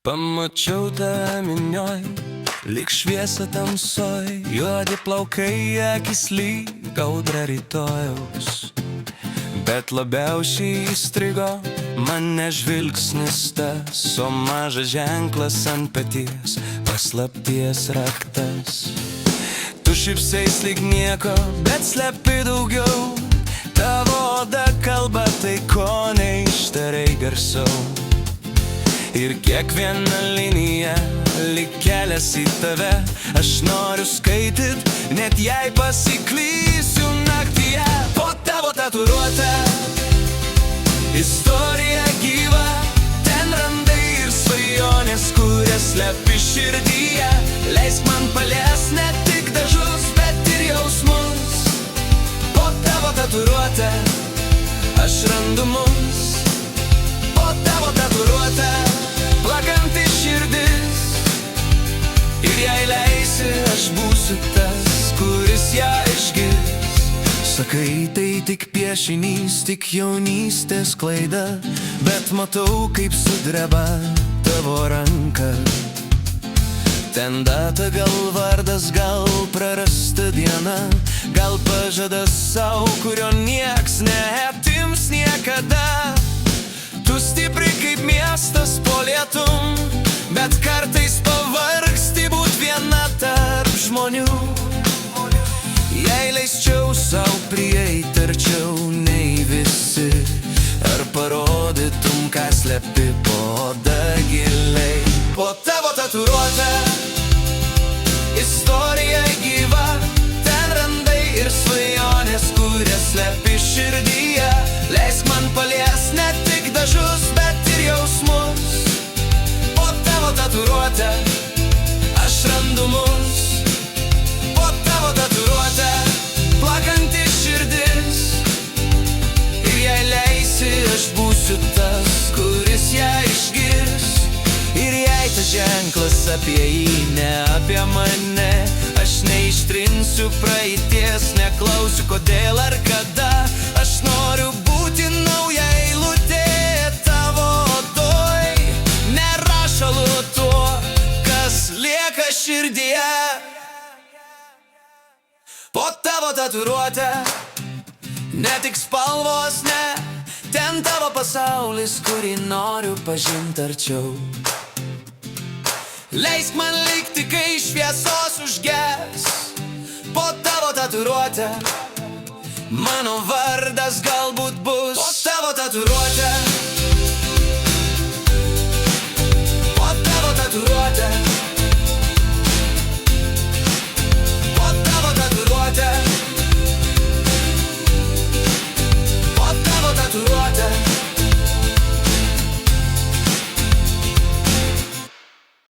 Pamačiau tave minioj, lyg šviesa tamsoj, juodi plaukai, akis lyg audra rytojaus. Bet labiausiai įstrigo mane žvilgsnis tas, o mažas ženklas ant peties, paslapties raktas. Tu šypsais lyg nieko, bet slepi daugiau, tavo oda kalba tai, ko neištarai garsiau. Ir kiekviena linija lyg kelias į tave, aš noriu skaityt, net jei pasiklysiu naktyje. Po tavo tatuiruotę istorija gyva, ten randai ir svajonės, kurias slepi širdyje. Leisk man palies ne tik dažus, bet ir jausmus. Po tavo tatuiruotę aš randu mus. Po tavo tatuiruotę plakanti širdis, ir jei leisi, aš būsiu tas, kuris ją išgirs. Sakai, tai tik piešinys, tik jaunystės klaida, bet matau, kaip sudreba tavo ranka. Ten data, gal vardas, gal prarasta diena, gal pažadas sau, kurio nieks neatims niekada. Tu stipri kaip miestas po lietum, bet kartais pavargsti būt viena tarp žmonių. Jei leisčiau sau prieit arčiau nei visi, ar parodytum, ką slepi po oda giliai. Po tavo tatuiruotę istorija gyva, ten randai ir svajonės, kurias slepi širdyje. Leisk man palies ne tik dažus, bet ir jausmus. Po tavo tatuiruotę aš randu mus. Po tavo tatuiruotę plakanti širdis, ir jei leisi, aš būsiu tas, kuris ją išgirs. Ir jei tas ženklas apie jį, ne apie mane, aš neištrinsiu praeities, neklausiu kodėl ar kada. Aš noriu būti nauja eilutė tavo odoj, nerašalu tuo, kas lieka širdyje. Po tavo tatuiruotę ne tik spalvos, ne, ten tavo pasaulis, kurį noriu pažinti arčiau. Leisk man likti, kai šviesos užges. Po tavo tatuiruotę mano vardas galbūt bus. Po tavo tatuiruotę